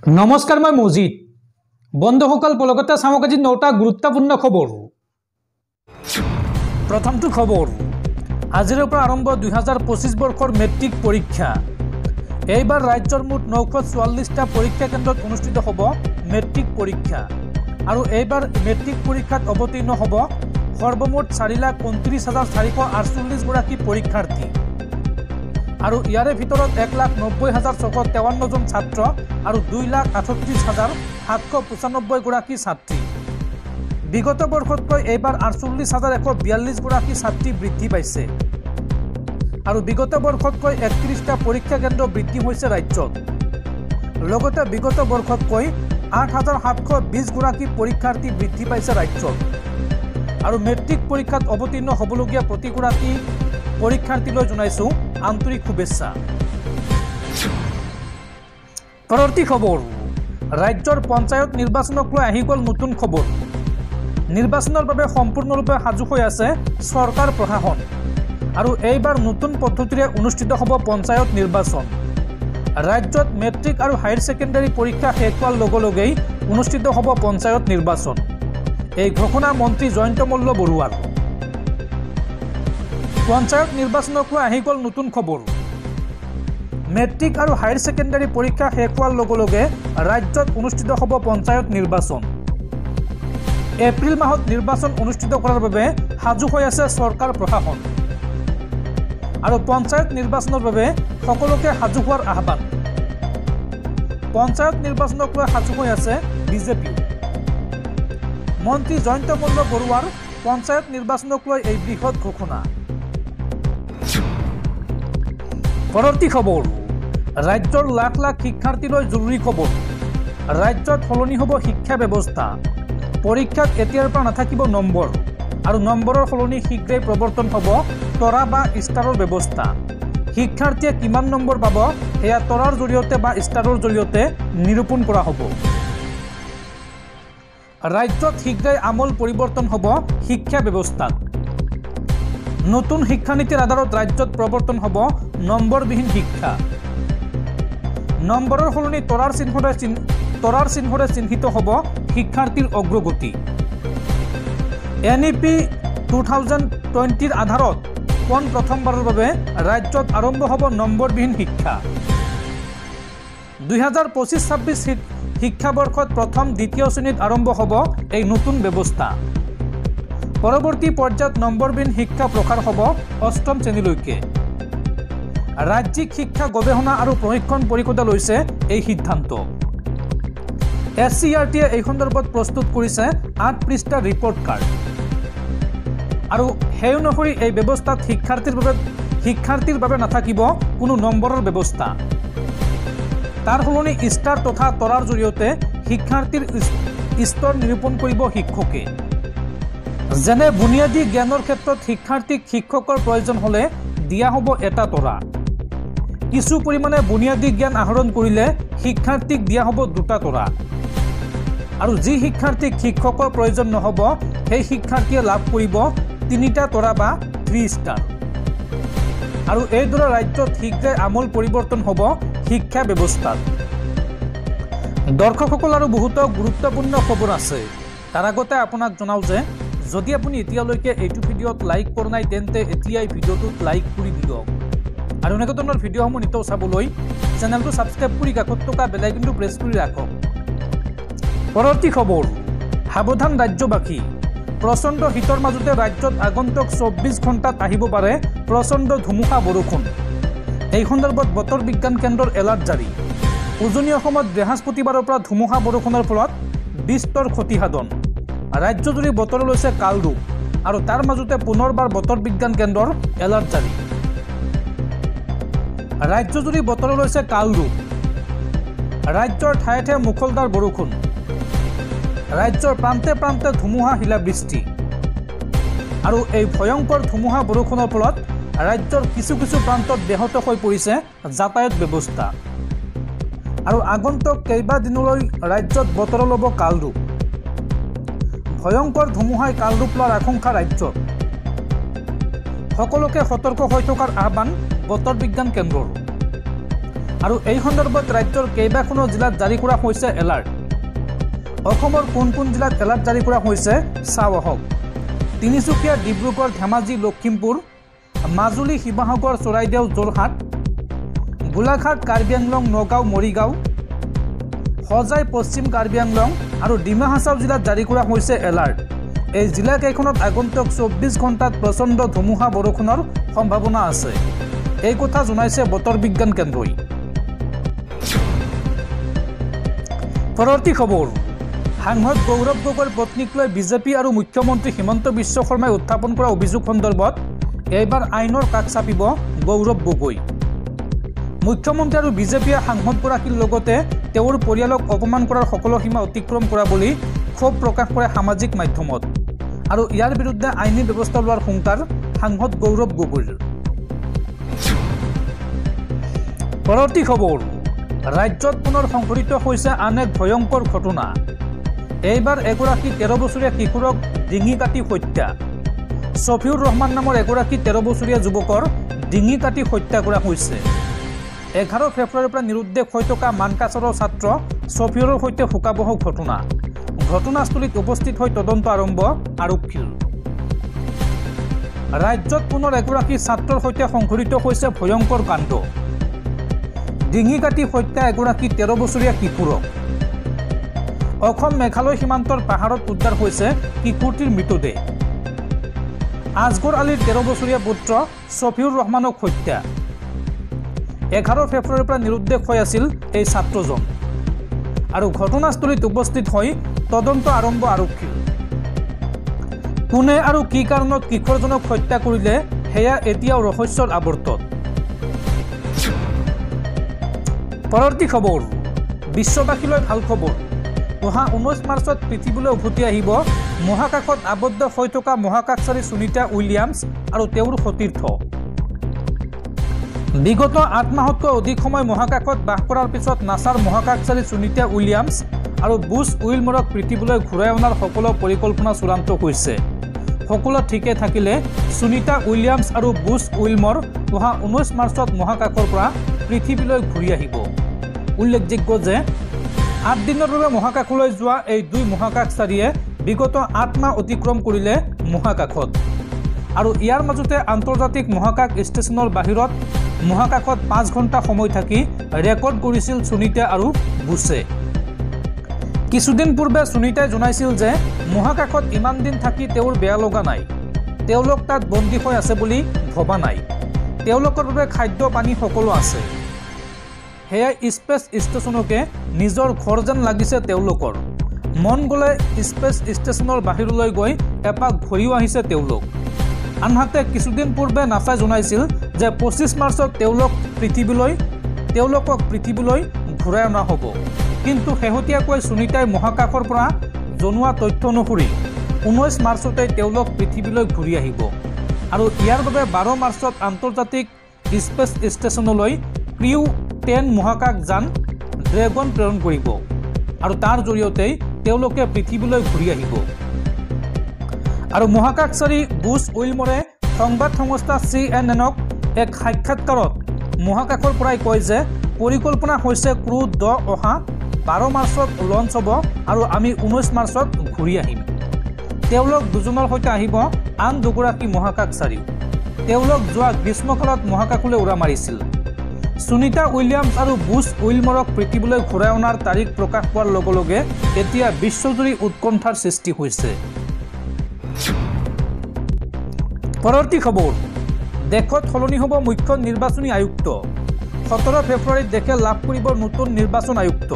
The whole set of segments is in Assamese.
নমস্কাৰ, মই মজিদ। বন্ধুসকল, পলকতে চাওক আজি 9টা গুৰুত্বপূৰ্ণ খবৰ। প্ৰথমটো খবৰ, আজিৰ পৰা আৰম্ভ 2025 বৰ্ষৰ মেট্ৰিক পৰীক্ষা। এইবাৰ ৰাজ্যৰ মুঠ 944টা পৰীক্ষা কেন্দ্ৰত অনুষ্ঠিত হ'ব মেট্ৰিক পৰীক্ষা। আৰু এইবাৰ মেট্ৰিক পৰীক্ষাত অৱতীৰ্ণ হ'ব সৰ্বমুঠ 4,29,448 গৰাকী পৰীক্ষাৰ্থী। আৰু ইয়াৰে ভিতৰত 1,90,653 জন ছাত্ৰ আৰু 2,38,795 গৰাকী ছাত্ৰী। বিগত বৰ্ষতকৈ এইবাৰ 48,142 গৰাকী ছাত্ৰী বৃদ্ধি পাইছে। আৰু বিগত বৰ্ষতকৈ 31টা পৰীক্ষা কেন্দ্ৰ বৃদ্ধি হৈছে ৰাজ্যত। লগতে বিগত বৰ্ষতকৈ 8,720 গৰাকী পৰীক্ষাৰ্থী বৃদ্ধি পাইছে ৰাজ্যত। আৰু মেট্ৰিক পৰীক্ষাত অৱতীৰ্ণ হ'বলগীয়া প্ৰতিগৰাকী পৰীক্ষাৰ্থীলৈ জনাইছোঁ আন্তৰিক শুভেচ্ছা। পৰৱৰ্তী খবৰ, ৰাজ্যৰ পঞ্চায়ত নিৰ্বাচনক লৈ আহি গ'ল নতুন খবৰ। নিৰ্বাচনৰ বাবে সম্পূৰ্ণৰূপে সাজু হৈ আছে চৰকাৰ প্ৰশাসন। আৰু এইবাৰ নতুন পদ্ধতিৰে অনুষ্ঠিত হ'ব পঞ্চায়ত নিৰ্বাচন। ৰাজ্যত মেট্ৰিক আৰু হায়াৰ ছেকেণ্ডাৰী পৰীক্ষা শেষ হোৱাৰ লগে লগেই অনুষ্ঠিত হ'ব পঞ্চায়ত নিৰ্বাচন। এই ঘোষণা মন্ত্ৰী জয়ন্ত মল্ল বৰুৱাৰ। পঞ্চায়ত নিৰ্বাচনক লৈ আহি গ'ল নতুন খবৰ। মেট্ৰিক আৰু হায়াৰ ছেকেণ্ডাৰী পৰীক্ষা শেষ হোৱাৰ লগে লগে ৰাজ্যত অনুষ্ঠিত হ'ব পঞ্চায়ত নিৰ্বাচন। এপ্ৰিল মাহত নিৰ্বাচন অনুষ্ঠিত কৰাৰ বাবে সাজু হৈ আছে চৰকাৰ প্ৰশাসন। আৰু পঞ্চায়ত নিৰ্বাচনৰ বাবে সকলোকে সাজু হোৱাৰ আহ্বান। পঞ্চায়ত নিৰ্বাচনক লৈ সাজু হৈ আছে বিজেপি। মন্ত্ৰী জয়ন্ত মল্ল বৰুৱাৰ পঞ্চায়ত নিৰ্বাচনক লৈ এই বৃহৎ ঘোষণা। পৰৱৰ্তী খবৰ, ৰাজ্যৰ লাখ লাখ শিক্ষাৰ্থীলৈ জৰুৰী খবৰ। ৰাজ্যত সলনি হ'ব শিক্ষা ব্যৱস্থা। পৰীক্ষাত এতিয়াৰ পৰা নাথাকিব নম্বৰ। আৰু নম্বৰৰ সলনি শীঘ্ৰেই প্ৰৱৰ্তন হ'ব তৰা বা ষ্টাৰৰ ব্যৱস্থা। শিক্ষাৰ্থীয়ে কিমান নম্বৰ পাব সেয়া তৰাৰ জৰিয়তে বা ষ্টাৰৰ জৰিয়তে নিৰূপণ কৰা হ'ব। ৰাজ্যত শীঘ্ৰেই আমূল পৰিৱৰ্তন হ'ব শিক্ষা ব্যৱস্থাত। নতুন শিক্ষানীতিৰ আধাৰত ৰাজ্যত প্ৰৱৰ্তন হ'ব নম্বৰবিহীন শিক্ষা। নম্বৰৰ সলনি তৰাৰ চিহ্নৰে চিহ্নিত হ'ব শিক্ষাৰ্থীৰ অগ্ৰগতি। NEP 2020ৰ আধাৰত পোন প্ৰথমবাৰৰ বাবে ৰাজ্যত আৰম্ভ হ'ব নম্বৰবিহীন শিক্ষা। 2025-26 শিক্ষাবৰ্ষত প্ৰথম দ্বিতীয় শ্ৰেণীত আৰম্ভ হ'ব এই নতুন ব্যৱস্থা। পৰৱৰ্তী পৰ্যায়ত নম্বৰবিহীন শিক্ষা প্ৰসাৰ হ'ব 8ম শ্ৰেণীলৈকে। ৰাজ্যিক শিক্ষা গৱেষণা আৰু প্ৰশিক্ষণ পৰিষদে লৈছে এই সিদ্ধান্ত। SCERTয়ে এই সন্দৰ্ভত প্ৰস্তুত কৰিছে 8 পৃষ্ঠাৰ ৰিপৰ্ট কাৰ্ড। আৰু সেই অনুসৰি এই ব্যৱস্থাত শিক্ষাৰ্থীৰ বাবে নাথাকিব কোনো নম্বৰৰ ব্যৱস্থা। তাৰ সলনি ষ্টাৰ তথা তৰাৰ জৰিয়তে শিক্ষাৰ্থীৰ স্তৰ নিৰূপণ কৰিব শিক্ষকে। যেনে বুনিয়াদী জ্ঞানৰ ক্ষেত্ৰত শিক্ষাৰ্থীক শিক্ষকৰ প্ৰয়োজন হ'লে দিয়া হ'ব এটা তৰা। কিছু পৰিমাণে বুনিয়াদী জ্ঞান আহৰণ কৰিলে শিক্ষাৰ্থীক দিয়া হ'ব 2টা তৰা। আৰু যি শিক্ষাৰ্থীক শিক্ষকৰ প্ৰয়োজন নহ'ব সেই শিক্ষাৰ্থীয়ে লাভ কৰিব 3টা তৰা বা 3 ষ্টাৰ। আৰু এইদৰে ৰাজ্যত শীঘ্ৰেই আমূল পৰিৱৰ্তন হ'ব শিক্ষা ব্যৱস্থাত। দৰ্শকসকল, আৰু বহুতো গুৰুত্বপূৰ্ণ খবৰ আছে। তাৰ আগতে আপোনাক জনাওঁ যে যদি আপুনি এতিয়ালৈকে এইটো ভিডিঅ'ত লাইক কৰা নাই তেন্তে এতিয়াই ভিডিঅ'টোত লাইক কৰি দিয়ক। আৰু এনেকুৱা ধৰণৰ ভিডিঅ'সমূহ নিতৌ চাবলৈ চেনেলটো ছাবস্ক্ৰাইব কৰি কাষত থকা বেল আইকনটো প্ৰেছ কৰি ৰাখক। পৰৱৰ্তী খবৰ, সাৱধান ৰাজ্যবাসী। প্ৰচণ্ড শীতৰ মাজতে ৰাজ্যত আগন্তুক 24 ঘণ্টাত আহিব পাৰে প্ৰচণ্ড ধুমুহা বৰষুণ। এই সন্দৰ্ভত বতৰ বিজ্ঞান কেন্দ্ৰৰ এলাৰ্ট জাৰি। উজনি অসমত বৃহস্পতিবাৰৰ পৰা ধুমুহা বৰষুণৰ ফলত বিস্তৰ ক্ষতিসাধন। ৰাজ্যজুৰি বতৰ লৈছে কালৰূপ। আৰু তাৰ মাজতে পুনৰবাৰ বতৰ বিজ্ঞান কেন্দ্ৰৰ এলাৰ্ট জাৰি। ৰাজ্যজুৰি বতৰ লৈছে কালৰূপ। ৰাজ্যৰ ঠায়ে ঠায়ে মুখলধাৰ বৰষুণ। ৰাজ্যৰ প্ৰান্তে প্ৰান্তে ধুমুহা শিলাবৃষ্টি। আৰু এই ভয়ংকৰ ধুমুহা বৰষুণৰ ফলত ৰাজ্যৰ কিছু কিছু প্ৰান্তত ব্যাহত হৈ পৰিছে যাতায়াত ব্যৱস্থা। আৰু আগন্তুক কেইবাদিনলৈ ৰাজ্যত বতৰ ল'ব কালৰূপ। ভয়ংকৰ ধুমুহাই কালৰূপ লোৱাৰ আশংকা ৰাজ্যত। সকলোকে সতৰ্ক হৈ থকাৰ আহ্বান বতৰ বিজ্ঞান কেন্দ্ৰৰ। আৰু এই সন্দৰ্ভত ৰাজ্যৰ কেইবাখনো জিলাত জাৰি কৰা হৈছে এলাৰ্ট। অসমৰ কোন কোন জিলাত এলাৰ্ট জাৰি কৰা হৈছে চাওঁ আহক। তিনিচুকীয়া, ডিব্ৰুগড়, ধেমাজি, লখিমপুৰ, মাজুলী, শিৱসাগৰ, চৰাইদেউ, যোৰহাট, গোলাঘাট, কাৰ্বি আংলং, নগাঁও, মৰিগাঁও, হোজাই, পশ্চিম কাৰ্বি আংলং আৰু ডিমা হাছাও জিলাত জাৰি কৰা হৈছে এলাৰ্ট। এই জিলাকেইখনত আগন্তুক 24 ঘণ্টাত প্ৰচণ্ড ধুমুহা বৰষুণৰ সম্ভাৱনা আছে। এই কথা জনাইছে বতৰ বিজ্ঞান কেন্দ্ৰই। পৰৱৰ্তী খবৰ, সাংসদ গৌৰৱ গগৈৰ পত্নীক লৈ বিজেপি আৰু মুখ্যমন্ত্ৰী হিমন্ত বিশ্ব শৰ্মাই উত্থাপন কৰা অভিযোগ সন্দৰ্ভত এইবাৰ আইনৰ কাষ চাপিব গৌৰৱ গগৈ। মুখ্যমন্ত্ৰী আৰু বিজেপিয়ে সাংসদগৰাকীৰ লগতে তেওঁৰ পৰিয়ালক অপমান কৰাৰ সকলো সীমা অতিক্ৰম কৰা বুলি ক্ষোভ প্ৰকাশ কৰে সামাজিক মাধ্যমত। আৰু ইয়াৰ বিৰুদ্ধে আইনী ব্যৱস্থা লোৱাৰ হুংকাৰ সাংসদ গৌৰৱ গগৈৰ। পৰৱৰ্তী খবৰ, ৰাজ্যত পুনৰ সংঘটিত হৈছে আন এক ভয়ংকৰ ঘটনা। এইবাৰ এগৰাকী 13 বছৰীয়া কিশোৰক ডিঙি কাটি হত্যা। ছফিউৰ ৰহমান নামৰ এগৰাকী 13 বছৰীয়া যুৱকৰ ডিঙি কাটি হত্যা কৰা হৈছে। 11 ফেব্ৰুৱাৰীৰ পৰা নিৰুদ্দেশ হৈ থকা মানকাছাৰৰ ছাত্ৰ ছফিউৰৰ সৈতে শোকাবহ ঘটনা। ঘটনাস্থলীত উপস্থিত হৈ তদন্ত আৰম্ভ আৰক্ষীৰ। ৰাজ্যত পুনৰ এগৰাকী ছাত্ৰৰ সৈতে সংঘটিত হৈছে ভয়ংকৰ কাণ্ড। ডিঙি কাটি হত্যা এগৰাকী 13 বছৰীয়া কিশোৰক। অসম মেঘালয় সীমান্তৰ পাহাৰত উদ্ধাৰ হৈছে কিশোৰটিৰ মৃতদেহ। আজগৰ আলীৰ 13 বছৰীয়া পুত্ৰ ছফিউৰ ৰহমানক হত্যা। 11 ফেব্ৰুৱাৰীৰ পৰা নিৰুদ্দেশ হৈ আছিল এই ছাত্ৰজন আৰু ঘটনাস্থলীত উপস্থিত হৈ তদন্ত আৰম্ভ আৰক্ষীৰ। কোনে আৰু কি কাৰণত কিশোৰজনক হত্যা কৰিলে সেয়া এতিয়াও ৰহস্যৰ আৱৰ্তত। পৰৱৰ্তী খবৰ, বিশ্ববাসীলৈ ভাল খবৰ। অহা 19 মাৰ্চত পৃথিৱীলৈ উভতি আহিব মহাকাশত আবদ্ধ হৈ থকা মহাকাশচাৰী সুনিতা উইলিয়ামছ আৰু তেওঁৰ সতীৰ্থ। বিগত 8 মাহতকৈ অধিক সময় মহাকাশত বাস কৰাৰ পিছত নাছাৰ মহাকাশচাৰী সুনিতা উইলিয়ামছ আৰু বুছ উইলমৰক পৃথিৱীলৈ ঘূৰাই অনাৰ সকলো পৰিকল্পনা চূড়ান্ত হৈছে। সকলো ঠিকে থাকিলে সুনিতা উইলিয়ামছ আৰু বুছ উইলমৰ অহা 19 মাৰ্চত মহাকাশৰ পৰা পৃথিৱীলৈ ঘূৰি আহিব। উল্লেখযোগ্য যে 8 দিনৰ বাবে মহাকাশলৈ যোৱা এই দুই মহাকাশচাৰীয়ে বিগত 8 মাহ অতিক্ৰম কৰিলে মহাকাশত আৰু ইয়াৰ মাজতে আন্তৰ্জাতিক মহাকাশ ষ্টেচনৰ বাহিৰত মহাকাশত 5 ঘণ্টা সময় থাকি ৰেকৰ্ড কৰিছিল সুনিতা আৰু বুছে। কিছুদিন পূৰ্বে সুনিতাই জনাইছিল যে মহাকাশত ইমান দিন থাকি তেওঁৰ বেয়া লগা নাই। তেওঁলোক তাত বন্দী হৈ আছে বুলি ভবা নাই। তেওঁলোকৰ বাবে খাদ্য পানী সকলো আছে। সেয়াই স্পেচ ষ্টেচনকে নিজৰ ঘৰ যেন লাগিছে তেওঁলোকৰ। মন গ'লে স্পেচ ষ্টেচনৰ বাহিৰলৈ গৈ এপাক ঘূৰিও আহিছে তেওঁলোক। আনহাতে কিছুদিন পূৰ্বে নাছাই জনাইছিল যে 25 মাৰ্চত তেওঁলোকক পৃথিৱীলৈ ঘূৰাই অনা হ'ব। কিন্তু শেহতীয়াকৈ সুনিতাই মহাকাশৰ পৰা জনোৱা তথ্য অনুসৰি 19 মাৰ্চতে তেওঁলোক পৃথিৱীলৈ ঘূৰি আহিব আৰু ইয়াৰ বাবে 12 মাৰ্চত আন্তৰ্জাতিক স্পেচ ষ্টেচনলৈ ক্ৰিউ 10 মহাকাশ যান ড্ৰেগন প্ৰেৰণ কৰিব আৰু তাৰ জৰিয়তে তেওঁলোকে পৃথিৱীলৈ ঘূৰি আহিব। আৰু মহাকাশচাৰী বুছ উইলমৰে সংবাদ সংস্থা CNN-ক এক সাক্ষাৎকাৰত মহাকাশৰ পৰাই কয় যে পৰিকল্পনা হৈছে ক্ৰু 10 অহা 12 মাৰ্চত লঞ্চ হ'ব আৰু আমি 19 মাৰ্চত ঘূৰি আহিম। তেওঁলোক দুজনৰ সৈতে আহিব আন দুগৰাকী মহাকাশচাৰী। তেওঁলোক যোৱা গ্ৰীষ্মকালত মহাকাশলৈ উৰা মাৰিছিল। সুনিতা উইলিয়ামছ আৰু বুছ উইলমৰক পৃথিৱীলৈ ঘূৰাই অনাৰ তাৰিখ প্ৰকাশ পোৱাৰ লগে লগে এতিয়া বিশ্বজুৰি উৎকণ্ঠাৰ সৃষ্টি হৈছে। পৰৱৰ্তী খবৰ, দেশত সলনি হ'ব মুখ্য নিৰ্বাচনী আয়ুক্ত। 17 ফেব্ৰুৱাৰীত দেশে লাভ কৰিব নতুন নিৰ্বাচন আয়ুক্ত।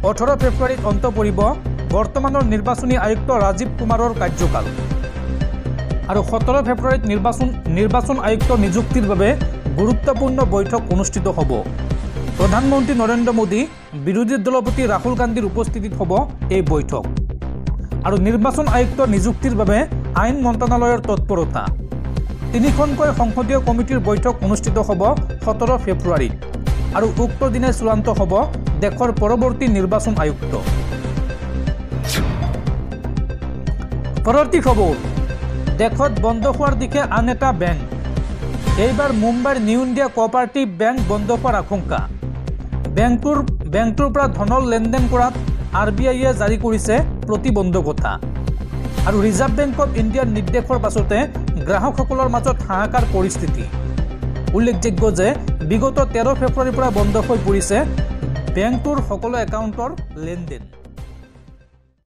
18 ফেব্ৰুৱাৰীত অন্ত পৰিব বৰ্তমানৰ নিৰ্বাচনী আয়ুক্ত ৰাজীৱ কুমাৰৰ কাৰ্যকাল আৰু 17 ফেব্ৰুৱাৰীত নিৰ্বাচন আয়ুক্ত নিযুক্তিৰ বাবে গুৰুত্বপূৰ্ণ বৈঠক অনুষ্ঠিত হ'ব। প্ৰধানমন্ত্ৰী নৰেন্দ্ৰ মোদী, বিৰোধী দলপতি ৰাহুল গান্ধীৰ উপস্থিতিত হ'ব এই বৈঠক আৰু নিৰ্বাচন আয়ুক্ত নিযুক্তিৰ বাবে আইন মন্ত্ৰালয়ৰ তৎপৰতা। 3খনকৈ সংসদীয় কমিটিৰ বৈঠক অনুষ্ঠিত হ'ব 17 ফেব্ৰুৱাৰীত আৰু উক্ত দিনে চূড়ান্ত হ'ব দেশৰ পৰৱৰ্তী নিৰ্বাচন আয়ুক্ত। পৰৱৰ্তী খবৰ, দেশত বন্ধ হোৱাৰ দিশে আন এটা বেংক। এইবাৰ মুম্বাইৰ নিউ ইণ্ডিয়া কোঅপাৰেটিভ বেংক বন্ধ হোৱাৰ আশংকা। বেংকটোৰ পৰা ধনৰ লেনদেন কৰাত RBIয়ে জাৰি কৰিছে প্ৰতিবন্ধকতা আৰু ৰিজাৰ্ভ বেংক অফ ইণ্ডিয়াৰ নিৰ্দেশৰ পাছতে গ্ৰাহকসকলৰ মাজত হাহাকাৰ পৰিস্থিতি। উল্লেখযোগ্য যে বিগত 13 ফেব্ৰুৱাৰীৰ পৰা বন্ধ হৈ পৰিছে বেংকটোৰ সকলো একাউণ্টৰ লেনদেন।